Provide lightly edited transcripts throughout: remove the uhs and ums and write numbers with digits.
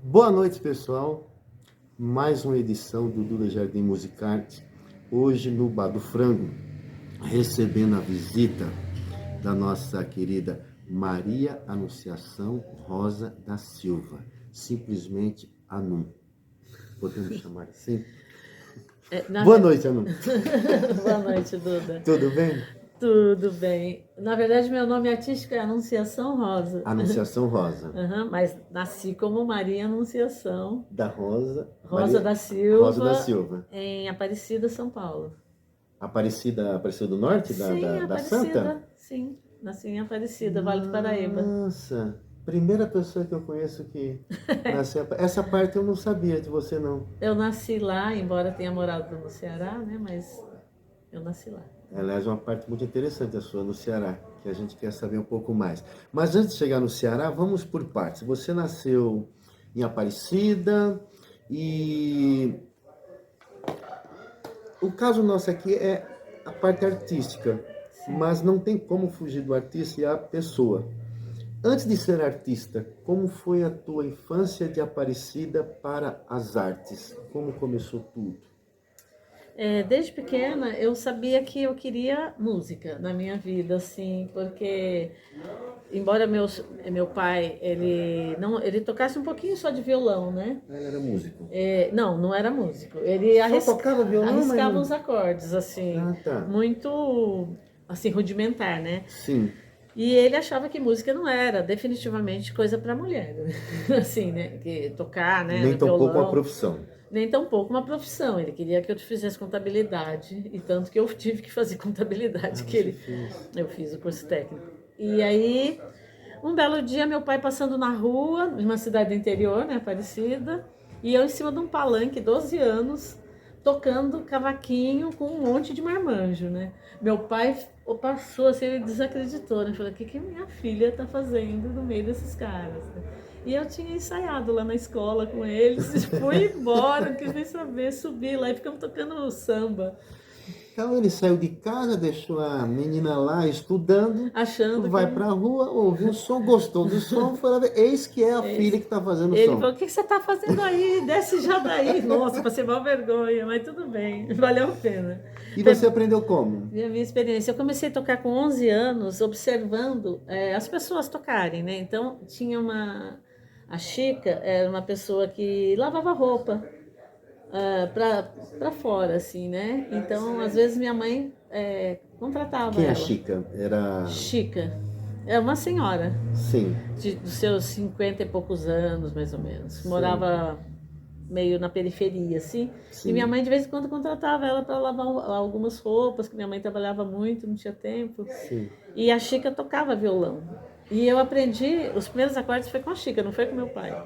Boa noite, pessoal. Mais uma edição do Duda Jardim Musicarte. Hoje no Bar do Frango, recebendo a visita da nossa querida Maria Anunciação Rosa da Silva. Simplesmente Anum. Podemos chamar assim? Boa noite, Anum. Boa noite, Duda. Tudo bem? Tudo bem. Na verdade, meu nome artístico é Anunciação Rosa. Anunciação Rosa. Mas nasci como Maria Anunciação Da Rosa. Rosa da Silva, Rosa da Silva. em Aparecida, São Paulo. Aparecida do Norte? Sim, da Aparecida. Santa? Sim, nasci em Aparecida, Vale do Paraíba. Nossa, primeira pessoa que eu conheço que nasceu. Essa parte eu não sabia de você, não. Eu nasci lá, embora tenha morado no Ceará, né? Mas eu nasci lá. Aliás, uma parte muito interessante a sua no Ceará, que a gente quer saber um pouco mais. Mas antes de chegar no Ceará, vamos por partes. Você nasceu em Aparecida e o caso nosso aqui é a parte artística, mas não tem como fugir do artista e a pessoa. Antes de ser artista, como foi a tua infância de Aparecida para as artes? Como começou tudo? Desde pequena eu sabia que eu queria música na minha vida, assim, porque embora meu pai ele tocasse um pouquinho só de violão, né? Ele era músico. Não era músico. Ele Só tocava violão, arriscava mas os acordes, assim, tá. muito assim rudimentar, né? Sim. E ele achava que música não era definitivamente coisa para mulher, assim, né? Que tocar, né? Nem No tampouco violão. uma profissão. Nem tampouco uma profissão. Ele queria que eu fizesse contabilidade, e tanto que eu tive que fazer contabilidade, eu fiz o curso técnico. E aí, um belo dia, meu pai passando na rua, numa cidade do interior, né, Aparecida, e eu em cima de um palanque, 12 anos, tocando cavaquinho com um monte de marmanjo, né? Meu pai passou assim, ele desacreditou, né? Falou, o que minha filha tá fazendo no meio desses caras? E eu tinha ensaiado lá na escola com eles, fui embora, não quis nem saber, subi lá e ficamos tocando samba. Então ele saiu de casa, deixou a menina lá estudando, Achando vai que... pra rua, ouviu o som, gostou do som, foi lá ver, eis que é a filha que está fazendo o Ele som. falou, o que você está fazendo aí? Desce já daí. Nossa, passei mal vergonha, mas tudo bem, valeu a pena. E você aprendeu como? E a minha experiência, eu comecei a tocar com 11 anos, observando as pessoas tocarem, né? Então, tinha a Chica era uma pessoa que lavava roupa para fora, assim, né? Então, às vezes, minha mãe contratava Quem é a ela. Chica? Era... Chica. É uma senhora. Sim. Dos seus 50 e poucos anos, mais ou menos. Sim. Morava meio na periferia, assim. Sim. E minha mãe, de vez em quando, contratava ela para lavar algumas roupas, que minha mãe trabalhava muito, não tinha tempo. Sim. E a Chica tocava violão. E eu aprendi, os primeiros acordes foi com a Chica, não foi com meu pai.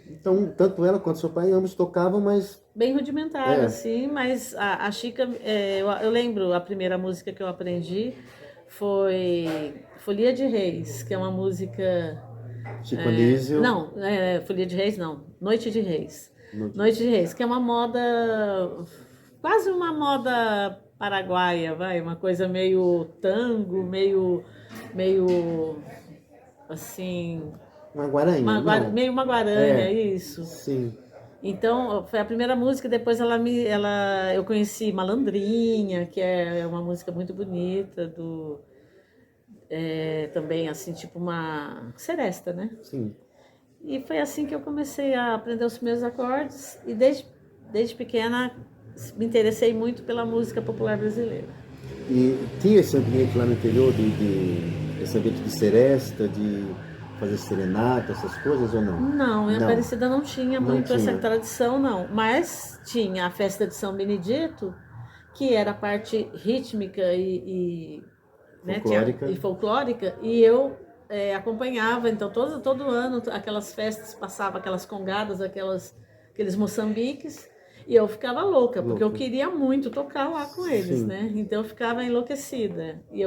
Então, tanto ela quanto seu pai ambos tocavam, mas... Bem rudimentar, assim, mas a Chica, eu lembro, a primeira música que eu aprendi foi Folia de Reis, que é uma música... Chico Anísio. Não, Folia de Reis não, Noite de Reis. Noite de Reis, que é uma moda, quase uma moda paraguaia, vai, uma coisa meio tango, meio assim... Uma guaranha, meio uma guaranha, isso. Sim. Então, foi a primeira música, depois eu conheci Malandrinha, que é uma música muito bonita, também assim, tipo uma seresta, né? Sim. E foi assim que eu comecei a aprender os primeiros acordes, e desde pequena me interessei muito pela música popular brasileira. E tinha esse ambiente lá no interior, esse ambiente de seresta, de fazer serenata, essas coisas ou não? Não, em Aparecida não tinha muito essa tinha. tradição, não. Mas tinha a festa de São Benedito, que era a parte rítmica folclórica. Né, e folclórica, e eu acompanhava. Então, todo ano, aquelas festas, passava aquelas congadas, aqueles moçambiques, e eu ficava louca, porque eu queria muito tocar lá com eles, né? Então, eu ficava enlouquecida. E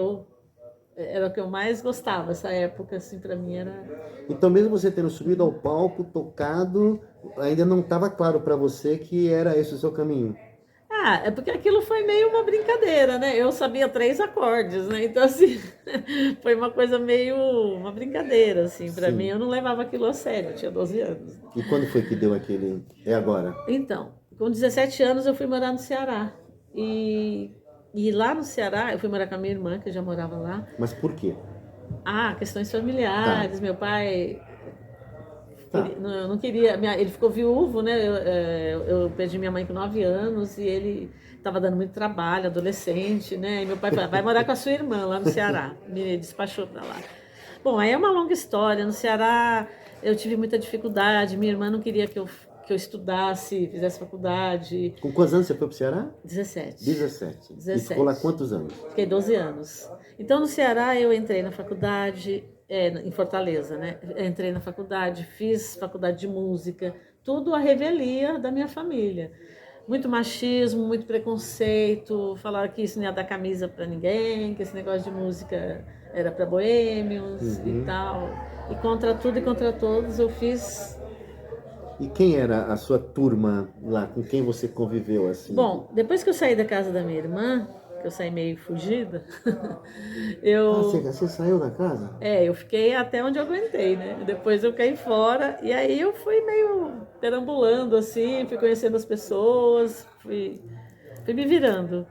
era o que eu mais gostava, essa época, assim, pra mim era... Então, mesmo você tendo subido ao palco, tocado, ainda não estava claro para você que era esse o seu caminho? Ah, é porque aquilo foi meio uma brincadeira, né? Eu sabia 3 acordes, né? Então, assim, foi uma coisa meio uma brincadeira, assim, pra mim. Sim. Eu não levava aquilo a sério, eu tinha 12 anos. E quando foi que deu aquele... É agora? Então, com 17 anos eu fui morar no Ceará. E, e lá no Ceará, eu fui morar com a minha irmã, que já morava lá. Mas por quê? Ah, questões Tá, familiares, meu pai tá. não queria. Ele ficou viúvo, né? Eu perdi minha mãe com 9 anos e ele estava dando muito trabalho, adolescente, né? E meu pai falou: vai morar com a sua irmã lá no Ceará. Me despachou para lá. Bom, aí é uma longa história. No Ceará eu tive muita dificuldade. Minha irmã não queria que eu estudasse, fizesse faculdade. Com quantos anos você foi pro Ceará? 17. 17. E 17. ficou lá quantos anos? Fiquei 12 anos. Então, no Ceará, eu entrei na faculdade, em Fortaleza, né? Entrei na faculdade, fiz faculdade de música, tudo a revelia da minha família. Muito machismo, muito preconceito, falaram que isso não ia dar camisa para ninguém, que esse negócio de música era para boêmios e tal. E contra tudo e contra todos, eu fiz. E quem era a sua turma lá? Com quem você conviveu assim? Bom, depois que eu saí da casa da minha irmã, que eu saí meio fugida, Ah, eu você saiu da casa? eu fiquei até onde eu aguentei, né? Depois eu caí fora e aí eu fui meio perambulando assim, fui conhecendo as pessoas, fui me virando.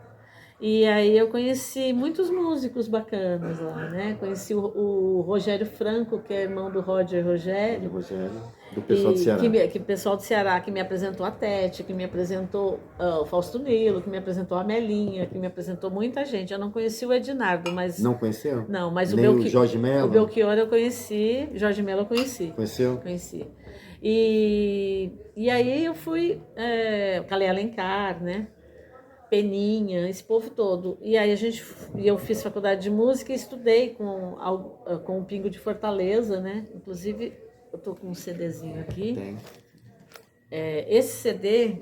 E aí eu conheci muitos músicos bacanas lá, né? Conheci o Rogério Franco, que é irmão do Roger Rogério, Rogério, do pessoal do e Ceará. que pessoal do Ceará que me apresentou a Tete, que me apresentou o Fausto Nilo, que me apresentou a Melinha, que me apresentou muita gente. Eu não conheci o Ednardo, mas Não conheceu? não, mas Nem o Jorge Mello? o Belchior eu conheci, Jorge Mello eu conheci. Conheceu? Conheci. E aí eu fui, Calé Alencar, né? Peninha, esse povo todo. E aí eu fiz faculdade de música e estudei com o Pingo de Fortaleza, né? Inclusive, eu tô com um CDzinho aqui. Tem. Esse CD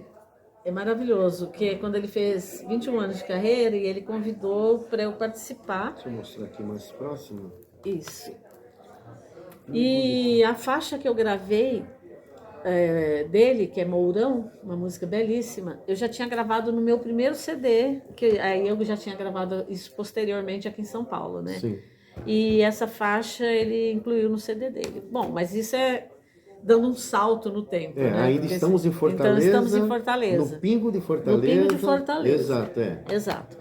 é maravilhoso, que é quando ele fez 21 anos de carreira e ele convidou para eu participar. Deixa eu mostrar aqui mais próximo. Isso. E a faixa que eu gravei dele, que é Mourão, uma música belíssima, eu já tinha gravado no meu primeiro CD, que aí eu já tinha gravado isso posteriormente aqui em São Paulo, né? Sim. E essa faixa ele incluiu no CD dele. Bom, mas isso é dando um salto no tempo, né? Ainda Porque estamos em Fortaleza. Então estamos em Fortaleza. No Pingo de Fortaleza. No Pingo de Fortaleza. Exato, Exato.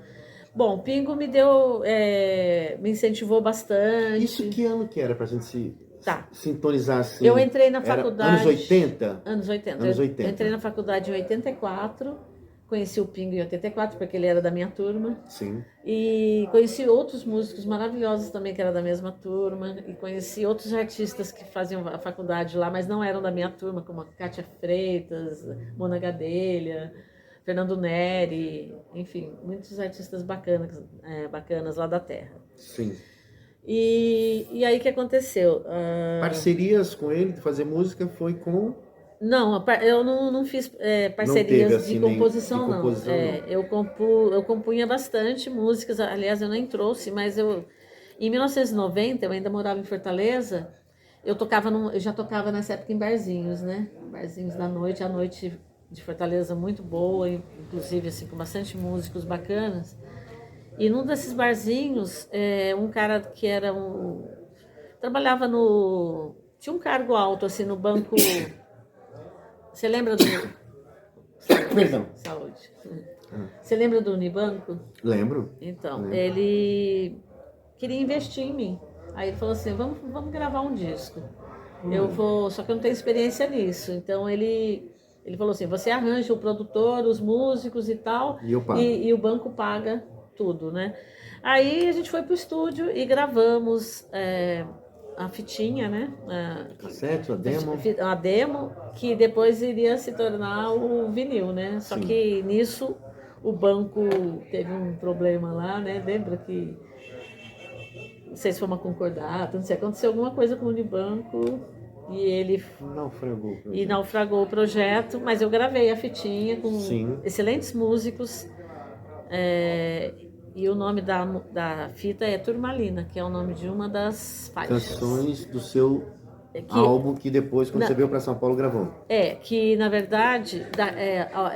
Bom, o Pingo me incentivou bastante. Isso que ano que era pra gente se Tá. sintonizar assim? Eu entrei na Era faculdade. anos 80? Anos 80. Anos 80. Eu entrei na faculdade em 84, conheci o Pingo em 84, porque ele era da minha turma. Sim. E conheci outros músicos maravilhosos também, que eram da mesma turma. E conheci outros artistas que faziam a faculdade lá, mas não eram da minha turma, como a Cátia Freitas, Mona Gadelha, Fernando Neri, enfim, muitos artistas bacanas lá da terra. Sim. E aí o que aconteceu? Parcerias com ele de fazer música foi com... Não, eu não fiz parcerias teve, assim, de nem composição, de composição, não. não. Eu compunha bastante músicas, aliás, eu nem trouxe, mas em 1990, eu ainda morava em Fortaleza, eu já tocava nessa época em barzinhos, né? Barzinhos da noite, a noite de Fortaleza muito boa, inclusive assim, com bastante músicos bacanas. E num desses barzinhos, um cara que era trabalhava tinha um cargo alto, assim, no banco... Você lembra do... Perdão. Saúde. Você lembra do Unibanco? Lembro. Então, Lembro. ele queria investir em mim. Aí ele falou assim, vamos gravar um disco. Só que eu não tenho experiência nisso. Então ele falou assim, você arranja o produtor, os músicos e tal, E eu pago. E o banco paga tudo, né? Aí a gente foi pro estúdio e gravamos a fitinha, né? Cassete, a demo. A demo, que depois iria se tornar o vinil, né? Só Sim. que nisso o banco teve um problema lá, né? Lembra que... Não sei se foi uma concordata, não sei, aconteceu alguma coisa com o Unibanco e ele naufragou o projeto, mas eu gravei a fitinha com Sim. excelentes músicos. E o nome da fita é Turmalina, que é o nome de uma das faixas. Canções do seu álbum que depois, quando você veio para São Paulo, gravou. Que na verdade,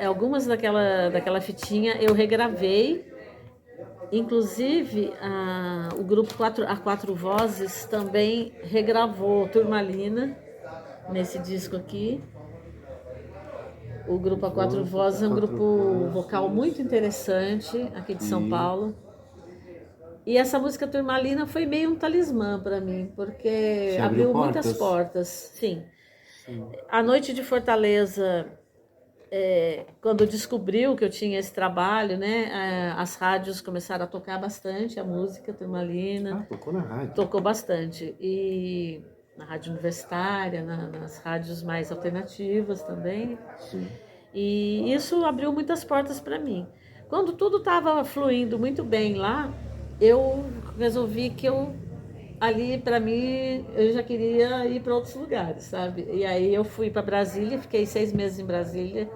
algumas daquela fitinha eu regravei. Inclusive, o grupo A Quatro Vozes também regravou Turmalina nesse disco aqui. O grupo A Quatro Vozes é um grupo vocal muito interessante aqui de São Paulo. E essa música Turmalina foi meio um talismã para mim, porque abriu muitas portas. Sim. A Noite de Fortaleza, quando descobriu que eu tinha esse trabalho, né, as rádios começaram a tocar bastante a música Turmalina. Tocou na rádio. Tocou bastante. E na rádio universitária, nas rádios mais alternativas também. Sim. E isso abriu muitas portas para mim. Quando tudo estava fluindo muito bem lá, eu resolvi que ali, para mim, eu já queria ir para outros lugares, sabe? E aí eu fui para Brasília, fiquei 6 meses em Brasília.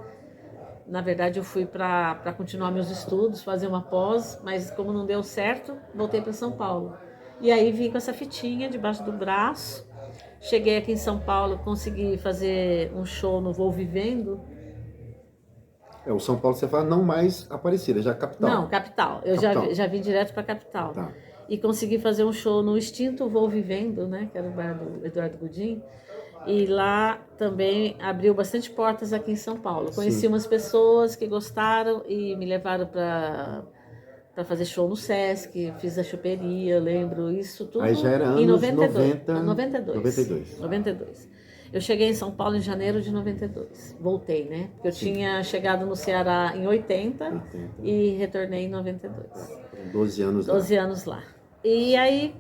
Na verdade, eu fui para continuar meus estudos, fazer uma pós, mas como não deu certo, voltei para São Paulo. E aí vim com essa fitinha debaixo do braço. Cheguei aqui em São Paulo, consegui fazer um show no Vou Vivendo. O São Paulo, você fala, não mais Aparecida, já capital. Não, capital. Eu já vim direto para capital. Tá. E consegui fazer um show no extinto Vou Vivendo, né? Que era o bar do Eduardo Gudim. E lá também abriu bastante portas aqui em São Paulo. Conheci umas pessoas que gostaram e me levaram para fazer show no Sesc, fiz a choperia, lembro isso tudo. Aí já era anos em 92. 92. Eu cheguei em São Paulo em janeiro de 92. Voltei, né? Porque eu tinha chegado no Ceará em 80 e retornei em 92. 12 anos 12 anos lá. E aí,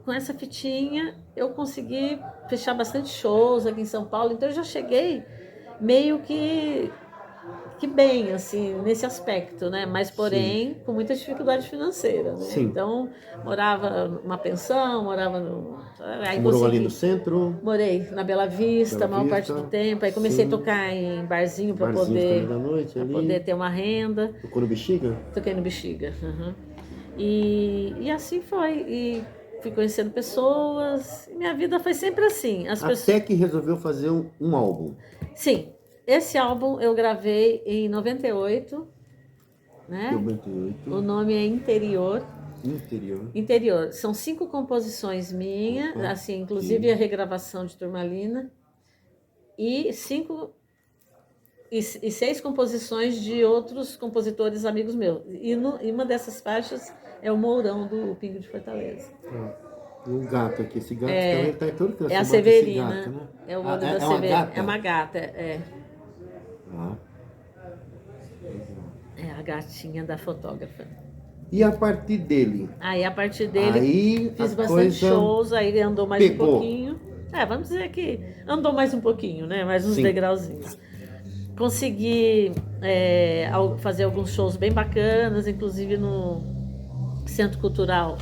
com essa fitinha, eu consegui fechar bastante shows aqui em São Paulo. Então, eu já cheguei meio que bem, assim, nesse aspecto, né? Mas, porém, com muita dificuldade financeira, né? Sim. Então, morava numa pensão, morava no... Aí morou ali no centro? Morei na Bela Vista, a maior parte do tempo. Aí comecei a tocar em barzinho para poder ter uma renda. Tocou no Bexiga? Toquei no Bexiga. E assim foi. E fui conhecendo pessoas. E minha vida foi sempre assim. Até que resolveu fazer um álbum. Sim. Esse álbum eu gravei em 98, né? 98. O nome é Interior. Interior. São 5 composições minhas, assim, inclusive a regravação de Turmalina. E 6 composições de outros compositores amigos meus. E uma dessas faixas é o Mourão do Pingo de Fortaleza. E um gato aqui, esse gato também está em todo canto. É a Severina, gato, né? É o olho da Severina. É uma gata, É a gatinha da fotógrafa. E a partir dele? Aí, a partir dele, fiz bastante shows, aí andou mais um pouquinho. Vamos dizer que andou mais um pouquinho, né? Mais uns degrauzinhos. Consegui fazer alguns shows bem bacanas, inclusive no Centro Cultural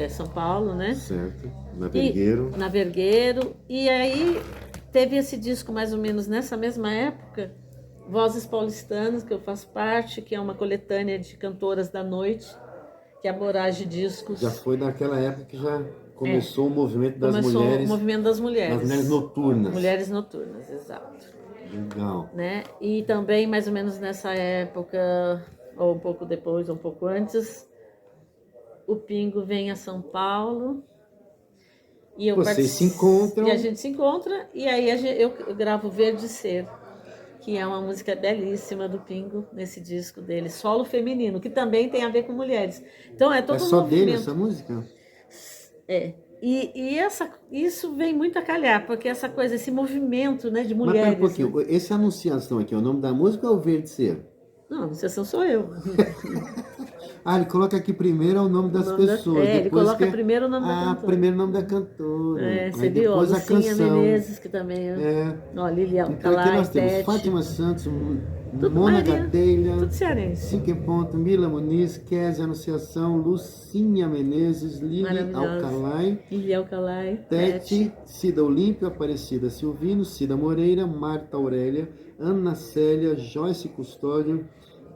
São Paulo, né? Certo. Na Vergueiro. E aí teve esse disco mais ou menos nessa mesma época, Vozes Paulistanas, que eu faço parte, que é uma coletânea de cantoras da noite, que é a Borage Discos. Já foi naquela época que já começou o movimento das mulheres. Começou o movimento das mulheres. Das mulheres noturnas. Mulheres noturnas, exato. Legal. Né? E também, mais ou menos nessa época, ou um pouco depois, ou um pouco antes, o Pingo vem a São Paulo. E vocês se encontram. E a gente se encontra, e aí eu gravo Verde Ser, que é uma música belíssima do Pingo, nesse disco dele, solo feminino, que também tem a ver com mulheres. Então é todo um movimento. Dele essa música? Isso vem muito a calhar, porque essa coisa, esse movimento, né, de mulheres. Mas pera um pouquinho, esse Anunciação aqui, o nome da música ou Verde Ser? Não, Anunciação sou eu. Ele coloca aqui primeiro o nome das pessoas. Ele coloca primeiro o nome da cantora. Primeiro o nome da cantora. Você viu, depois a canção. Menezes, que também Lilian então aqui nós temos Fátima Santos, Mônica Telha, tudo cearense. Cinque Ponto, Mila Muniz, Kézia Anunciação, Lucinha Menezes, Lili Alcalay, Tete, Cida Olímpio, Aparecida Silvino, Cida Moreira, Marta Aurélia, Ana Célia, Joyce Custódio,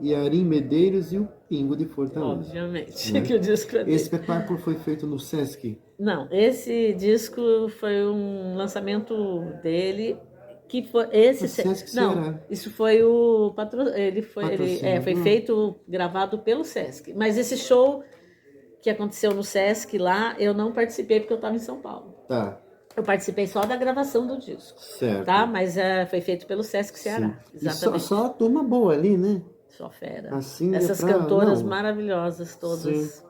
Yarim Medeiros e o Pingo de Fortaleza. Obviamente, Né? que o disco é Esse dele. espetáculo foi feito no Sesc. Não, esse disco foi um lançamento dele que foi esse No Sesc não, Ceará. isso foi o ele foi foi Patrocinador. feito gravado pelo Sesc, mas esse show que aconteceu no Sesc lá, eu não participei porque eu estava em São Paulo. Tá, Eu participei só da gravação do disco, certo. tá? Mas foi feito pelo Sesc Ceará, Sim. E exatamente. só a turma boa ali, né? Só fera. Assim, Essas cantoras maravilhosas todas.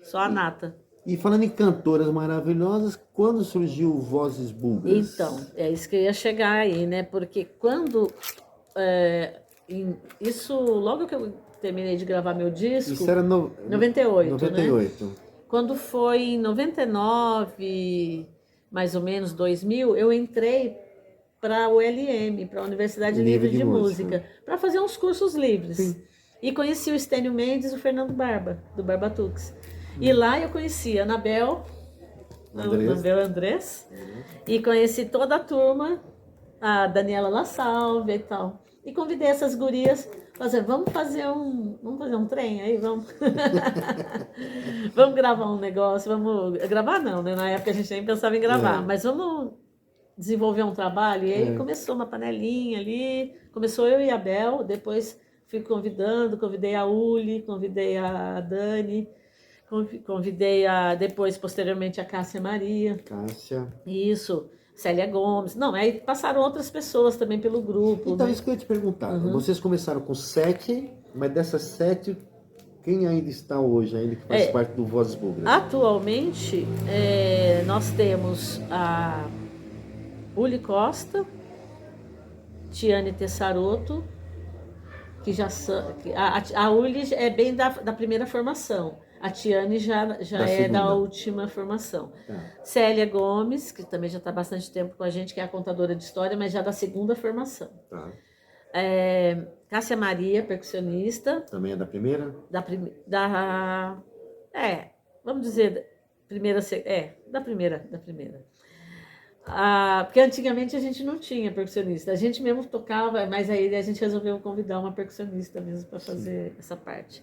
Só a nata. E falando em cantoras maravilhosas, quando surgiu Vozes Búlgaras? Então, é isso que eu ia chegar aí, né? Porque quando. Isso, logo que eu terminei de gravar meu disco. Isso era 98. 98. Né? Quando foi em 99, mais ou menos, 2000, eu entrei para a ULM, para a Universidade Livre de Música, para fazer uns cursos livres. Sim. E conheci o Estênio Mendes e o Fernando Barba, do Barbatux. E lá eu conheci a Anabel Andrés, e conheci toda a turma, a Daniela La Salve e tal. E convidei essas gurias, vamos fazer um trem aí, vamos. Vamos gravar um negócio, vamos. Gravar não, né? Na época a gente nem pensava em gravar, mas vamos desenvolver um trabalho. E aí começou uma panelinha ali, começou eu e a Bel, depois fui convidei a Uli, convidei a Dani. Convidei depois, posteriormente, a Cássia Maria. Cássia. Isso, Célia Gomes. Não, aí passaram outras pessoas também pelo grupo. Então, né? Isso que eu ia te perguntar. Vocês começaram com 7, mas dessas 7, quem ainda está hoje, ainda que faz parte do Vozes Búlgaras? Atualmente, nós temos a Uli Costa, Tiane Tessaroto, que já a Uli é bem da primeira formação. A Tiane já é da última formação. Célia Gomes, que também já está há bastante tempo com a gente, que é a contadora de história, mas já da segunda formação. Cássia Maria, percussionista. Também é da primeira? Vamos dizer, da primeira. Porque antigamente a gente não tinha percussionista. A gente mesmo tocava, mas aí a gente resolveu convidar uma percussionista mesmo para fazer essa parte.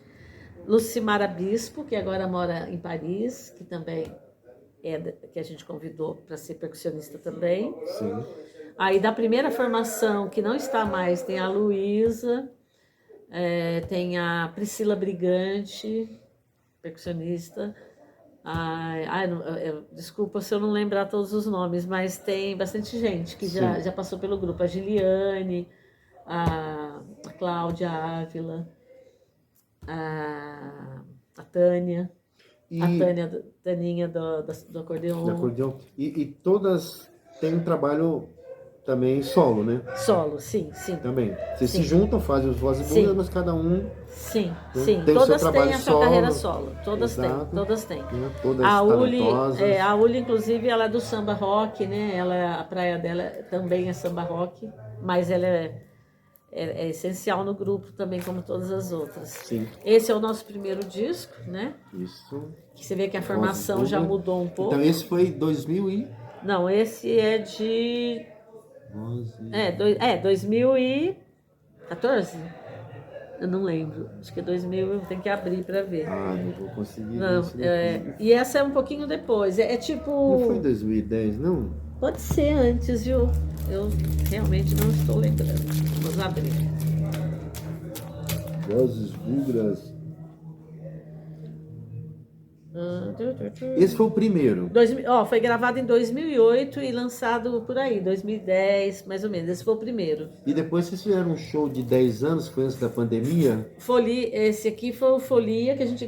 Lucimara Bispo, que agora mora em Paris, que também que a gente convidou para ser percussionista também. Sim. Aí da primeira formação, que não está mais, tem a Luísa, tem a Priscila Brigante, percussionista. Desculpa se eu não lembrar todos os nomes, mas tem bastante gente que já passou pelo grupo. A Giliane, a Cláudia Ávila, a Tânia, Taninha do acordeon. E todas têm um trabalho também solo, né? Solo, sim. Também. Vocês se juntam, fazem os Vozes Búlgaras, mas cada um... Sim. Tem Todas têm a sua carreira solo. Todas têm. Todas a Uli, inclusive, ela é do samba rock, né? A praia dela também é samba rock, mas ela é essencial no grupo também, como todas as outras. Sim. Esse é o nosso primeiro disco, né? Isso. Que você vê que a formação já mudou um pouco. Então esse foi 2000 e... Não, esse é de... 2014? Eu não lembro. Acho que é 2000, eu tenho que abrir para ver. Não vou conseguir. Não, e essa é um pouquinho depois. Tipo... Não foi 2010, não? Pode ser antes, viu? Eu realmente não estou lembrando. Vamos abrir. Vozes Búlgaras. Esse foi o primeiro. Foi gravado em 2008 e lançado por aí, 2010, mais ou menos. Esse foi o primeiro. E depois vocês fizeram um show de 10 anos, foi antes da pandemia? Esse aqui foi o Folia, que a gente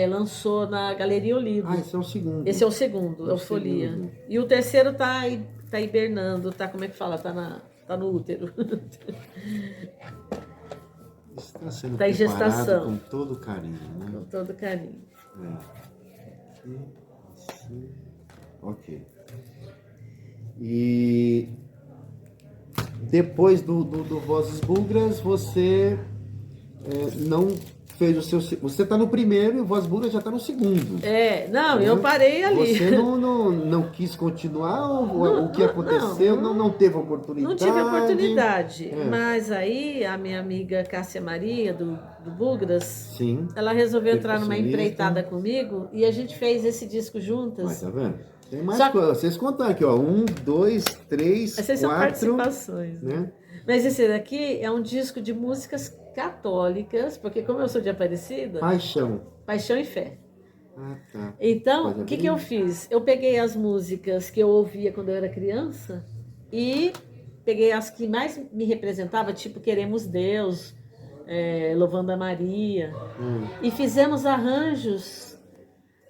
lançou na Galeria Olivo. Esse é o segundo. Esse é o segundo, é o Folia. Segundo. E o terceiro tá hibernando, como é que fala? Tá no útero. Está sendo tá em gestação. Com todo carinho, né? Com todo carinho. Ok. E depois do Vozes Búlgaras, você não fez o seu... Você está no primeiro e o Voz Burra já está no segundo. Não, eu parei ali. Você não quis continuar ou o que aconteceu? Não teve oportunidade? Não tive oportunidade. Mas aí a minha amiga Cássia Maria, do Bugras, Sim, ela resolveu entrar numa percussionista. empreitada comigo e a gente fez esse disco juntas. Mas tá vendo? Tem mais coisa. Vocês contaram aqui, ó. 1, 2, 3, 4. Essas são participações. Né? Mas esse daqui é um disco de músicas católicas, porque como eu sou de Aparecida... Paixão e fé. Ah, tá. Então, o que eu fiz? Eu peguei as músicas que eu ouvia quando eu era criança e peguei as que mais me representavam, tipo Queremos Deus, Louvando a Maria, e fizemos arranjos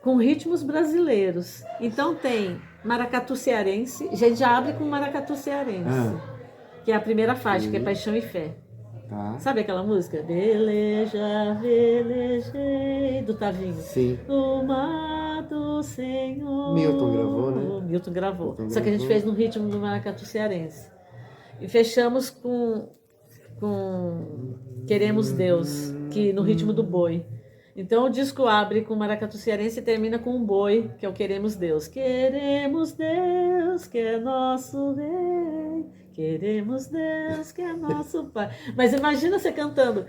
com ritmos brasileiros. Então tem maracatu cearense, a gente já abre com maracatu cearense, que é a primeira faixa, que é Paixão e Fé. Tá. Sabe aquela música? Veleja, velejei, do Tavinho. Sim. O mar do Senhor. Milton gravou, né? Milton gravou. Só que a gente fez no ritmo do maracatu cearense. E fechamos com Queremos Deus, que no ritmo do boi. Então o disco abre com maracatu cearense e termina com um boi, que é o Queremos Deus. Queremos Deus, que é nosso rei. Queremos Deus, que é nosso Pai. Mas imagina você cantando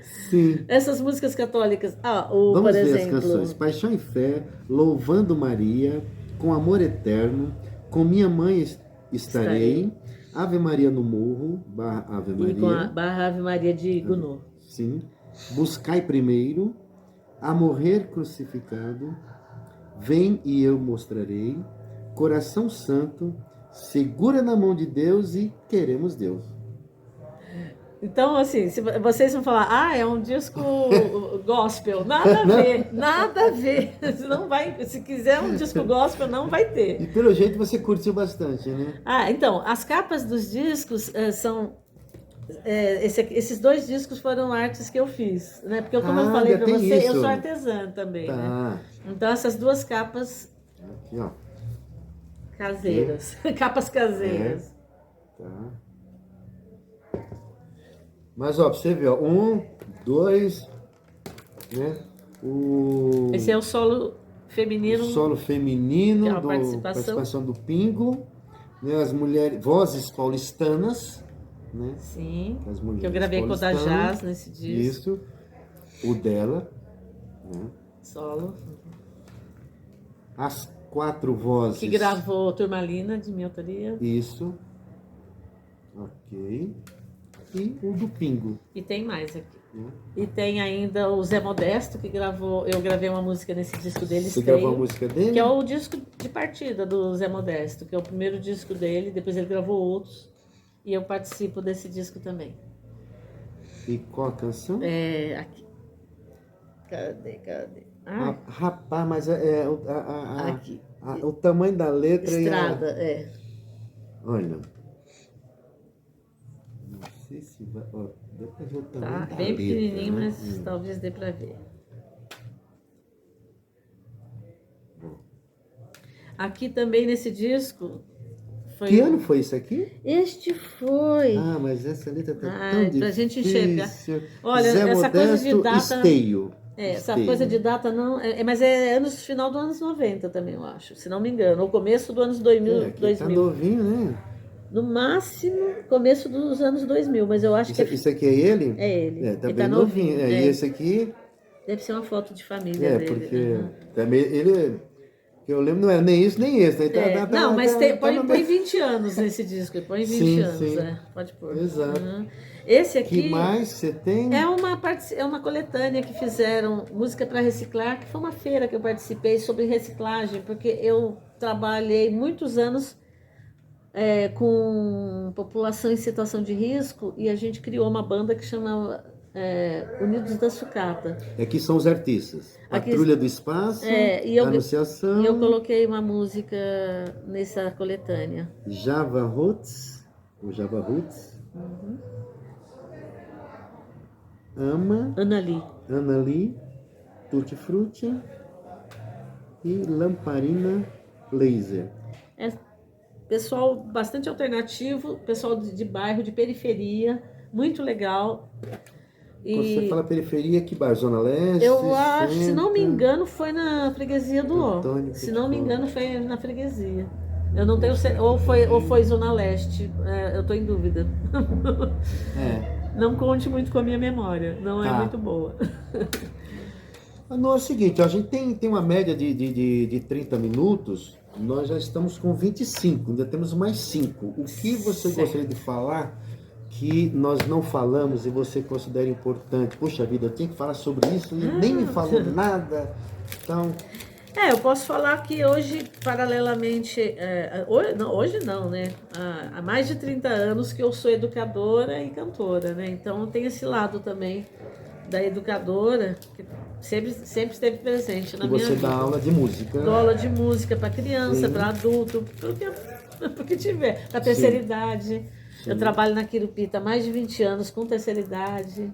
essas músicas católicas. Vamos por ver exemplo, as canções. Paixão e Fé, Louvando Maria, Com Amor Eterno, Com Minha Mãe Estarei, Ave Maria no Morro, Ave Maria. E com a Ave Maria de Gounod. Sim. Buscai Primeiro, A Morrer Crucificado, Vem e Eu Mostrarei, Coração Santo, Segura na Mão de Deus e Queremos Deus. Então, assim, se vocês vão falar, é um disco gospel, nada a ver, nada a ver. Não vai, se quiser um disco gospel, não vai ter. E pelo jeito você curtiu bastante, né? Então, as capas dos discos são... esses dois discos foram artes que eu fiz, né? Porque como eu falei para você, eu sou artesã também, né? Então, essas duas capas... Aqui, ó. Caseiras. Capas caseiras. Tá. Mas, ó, pra você ver, ó. 1, 2, né? Esse é o solo feminino. O solo feminino, que é a participação do Pingo. Né? As mulheres, vozes paulistanas, né? Sim, as mulheres que eu gravei com o da Jazz nesse disco. Isso. O dela. Né? Solo. As 4 vozes. Que gravou Turmalina, de minha autoria. Isso. Ok. E o do Pingo. E tem mais aqui. E tem ainda o Zé Modesto, que gravou... Eu gravei uma música nesse disco dele. Você gravou a música dele? Que é o disco de partida do Zé Modesto, que é o primeiro disco dele. Depois ele gravou outros. E eu participo desse disco também. E qual a canção? Aqui. Cadê? Rapaz, mas aqui. O tamanho da letra Estrada, Olha. Não sei se vai... Ó, dá pra ver o tamanho da bem letra, pequenininho, né? mas talvez dê pra ver. Aqui também nesse disco... Que ano foi isso aqui? Este foi. Mas essa letra tá tão difícil. Pra gente enxergar. Olha, Zé essa Modesto, coisa de data... Esteio. Essa coisa de data não... mas é final do anos 90 também, eu acho. Se não me engano. Ou começo do anos 2000. Tá novinho, né? No máximo, começo dos anos 2000. Mas eu acho que... Isso aqui é ele? É ele. Tá ele bem tá novinho. E esse aqui... Deve ser uma foto de família dele. Porque... Também ele... Que eu lembro, não era nem isso, nem esse. Não, mas põe 20 anos nesse disco. Põe 20 anos, sim. Pode pôr. Exato. Esse aqui... Que mais você tem? É uma coletânea que fizeram, Música para Reciclar, que foi uma feira que eu participei sobre reciclagem, porque eu trabalhei muitos anos com população em situação de risco e a gente criou uma banda que chamava Unidos da Sucata. Aqui são os artistas. Patrulha do Espaço, Anunciação. E eu coloquei uma música nessa coletânea. Java Roots, o Java Roots. Ana Lee, Tutti Frutti e Lamparina Laser. Pessoal bastante alternativo, pessoal de bairro, de periferia, muito legal. Quando você fala periferia, que bairro? Zona Leste? Eu acho, se não me Centro? engano, foi na freguesia do Ó. Antônio Se não me Pitangui. engano, foi na freguesia. Eu não tenho certeza. Ou foi Zona Leste. Eu estou em dúvida. É. Não conte muito com a minha memória. Não é Tá. muito boa. Não, é o seguinte, a gente tem uma média de 30 minutos, nós já estamos com 25, ainda temos mais 5. O que você Certo. gostaria de falar que nós não falamos e você considera importante? Poxa vida, eu tinha que falar sobre isso e nem me falou nada. Então, Eu posso falar que hoje, paralelamente, hoje não, né? Há mais de 30 anos que eu sou educadora e cantora, né? Então tem esse lado também da educadora que sempre esteve presente na e minha você vida. dá aula de música. Dou aula de música para criança, Sim. para adulto, pro que tiver, para terceira idade. Eu trabalho na Quirupita há mais de 20 anos com terceira idade,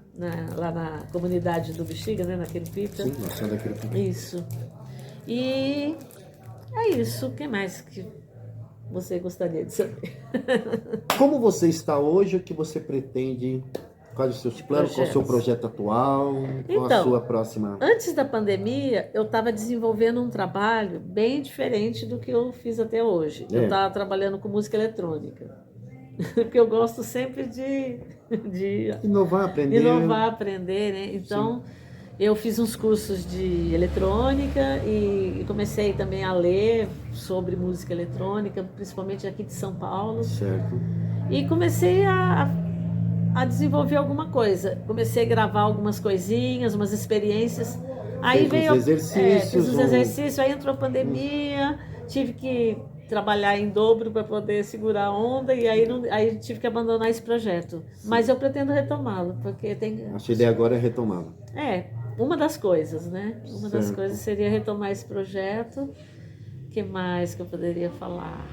lá na comunidade do Bexiga, né, na Quirupita. Sim, nós somos daquele... Isso. E é isso. O que mais que você gostaria de saber? Como você está hoje, o que você pretende? Quais os seus planos? Qual o seu projeto atual? Qual a Então, sua próxima? Antes da pandemia, eu estava desenvolvendo um trabalho bem diferente do que eu fiz até hoje. Eu estava trabalhando com música eletrônica. Porque eu gosto sempre de Inovar, aprender. né? Então, eu fiz uns cursos de eletrônica e comecei também a ler sobre música eletrônica, principalmente aqui de São Paulo. Certo. E comecei a desenvolver alguma coisa. Comecei a gravar algumas coisinhas, umas experiências. Aí veio os exercícios. fiz os exercícios, aí entrou a pandemia, tive que trabalhar em dobro para poder segurar a onda e aí tive que abandonar esse projeto. Mas eu pretendo retomá-lo, porque tem... A sua ideia agora é retomá-lo. Uma das coisas, né? Uma das Certo. coisas seria retomar esse projeto. O que mais que eu poderia falar?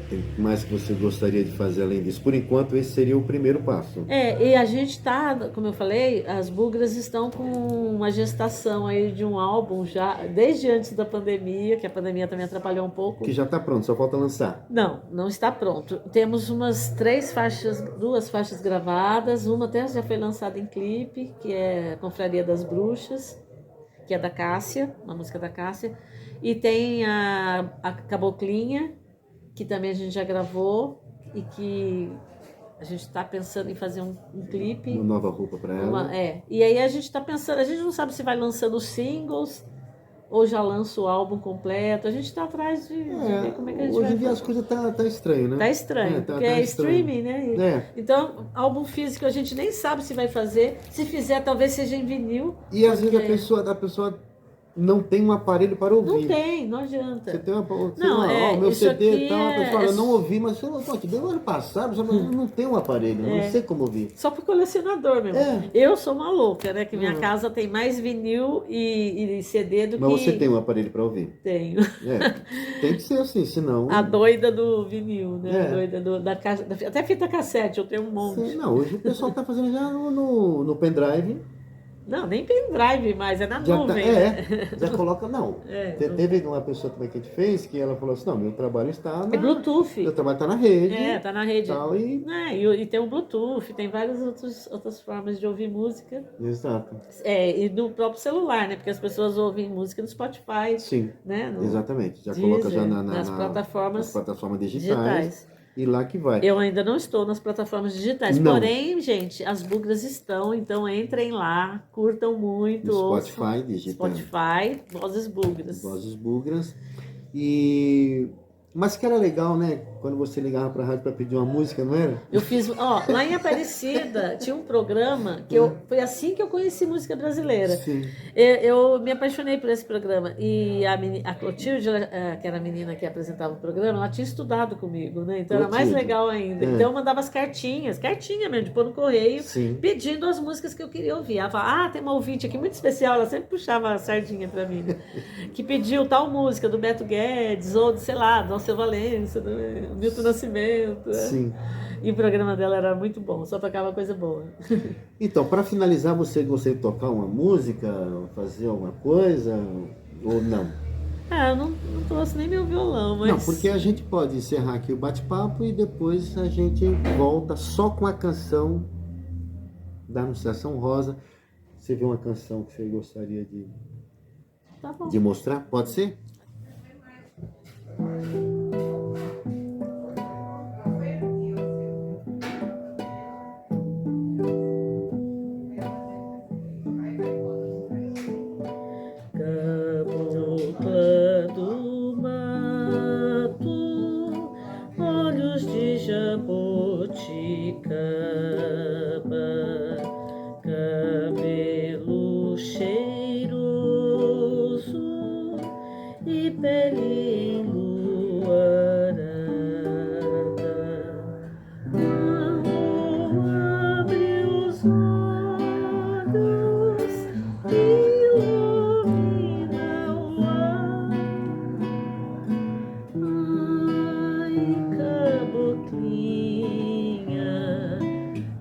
Tem mais que você gostaria de fazer além disso? Por enquanto, esse seria o primeiro passo. E a gente está, como eu falei, as Bugras estão com uma gestação aí de um álbum já, desde antes da pandemia, que a pandemia também atrapalhou um pouco. Que já está pronto, só falta lançar. Não está pronto. Temos umas 2 faixas gravadas, uma até já foi lançada em clipe, que é Confraria das Bruxas, que é da Cássia, uma música da Cássia, e tem a Caboclinha, que também a gente já gravou e que a gente está pensando em fazer um clipe. Uma nova roupa para ela. E aí a gente está pensando, a gente não sabe se vai lançando singles ou já lança o álbum completo. A gente está atrás de ver como é que a gente vai Hoje em dia fazer. as coisas tá estranho, né? Tá estranho, porque é estranho. streaming, né? Então, álbum físico a gente nem sabe se vai fazer. Se fizer, talvez seja em vinil. E às vezes a pessoa não tem um aparelho para ouvir. Não adianta. Você tem Não, meu isso CD aqui e tal, a pessoa eu não ouvi, mas eu te dei no ano passado, mas não tem um aparelho, não sei como ouvir. Só pro colecionador mesmo. Eu sou uma louca, né? Que minha casa tem mais vinil e CD do que... Mas você tem um aparelho para ouvir? Tenho. Tem que ser assim, senão... A doida do vinil, né? A doida da caixa... Até fita cassete, eu tenho um monte. Sim, não, hoje o pessoal tá fazendo já no pendrive. Não, nem pendrive mais, é na nuvem. Já coloca, não. Teve uma pessoa também que a gente fez, que ela falou assim, não, meu trabalho está na... É Bluetooth. Meu trabalho está na rede. Tá na rede. Tal, e tem o Bluetooth, tem várias outras formas de ouvir música. Exato. E no próprio celular, né? Porque as pessoas ouvem música no Spotify. Sim, né? Exatamente. Já Deezer, coloca já nas plataformas digitais. E lá que vai. Eu ainda não estou nas plataformas digitais. Não. Porém, gente, as Bugras estão, então entrem lá, curtam muito. No Spotify, digital. Spotify, Vozes Bugras. Vozes Bugras. Mas que era legal, né? Quando você ligava para a rádio para pedir uma música, não era? Eu fiz, lá em Aparecida, tinha um programa que foi assim que eu conheci música brasileira. Sim. Eu me apaixonei por esse programa. E a Clotilde, que era a menina que apresentava o programa, ela tinha estudado comigo, né? Então era mais legal ainda. Então eu mandava as cartinha mesmo, de pôr no correio, pedindo as músicas que eu queria ouvir. Ela falava, tem uma ouvinte aqui muito especial, ela sempre puxava a sardinha pra mim, né? Que pediu tal música do Beto Guedes, ou do, sei lá, do Alceu Valença, do Milton Nascimento. Sim. E o programa dela era muito bom, só tocava coisa boa. Então, para finalizar, você gostaria de tocar uma música, fazer alguma coisa, ou não? Eu não trouxe nem meu violão, mas... Não, porque a gente pode encerrar aqui o bate-papo e depois a gente volta só com a canção da Anunciação Rosa. Você vê uma canção que você gostaria Tá bom. de mostrar? Pode ser? Cabocla do mato, olhos de jabuticaba, cabelo cheiroso e pele enluarada. Quando abre os olhos, ilumina o ar. Ai, caboclinha,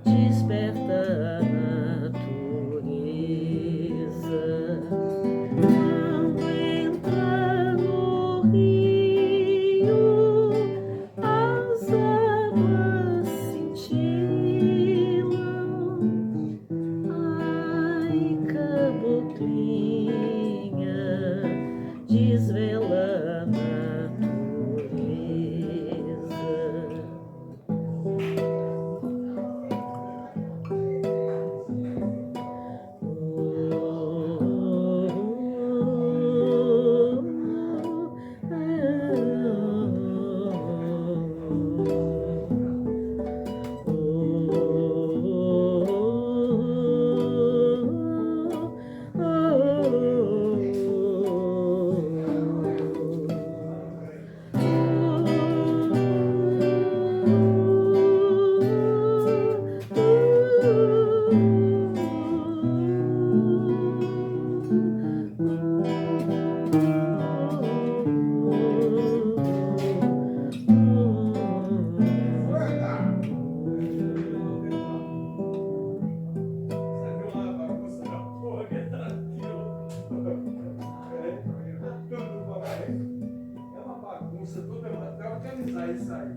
desperta a natureza. Quando entra no rio, as águas cintilam. Ai, caboclinha, desvela a É uma bagunça toda, até organizar isso aí.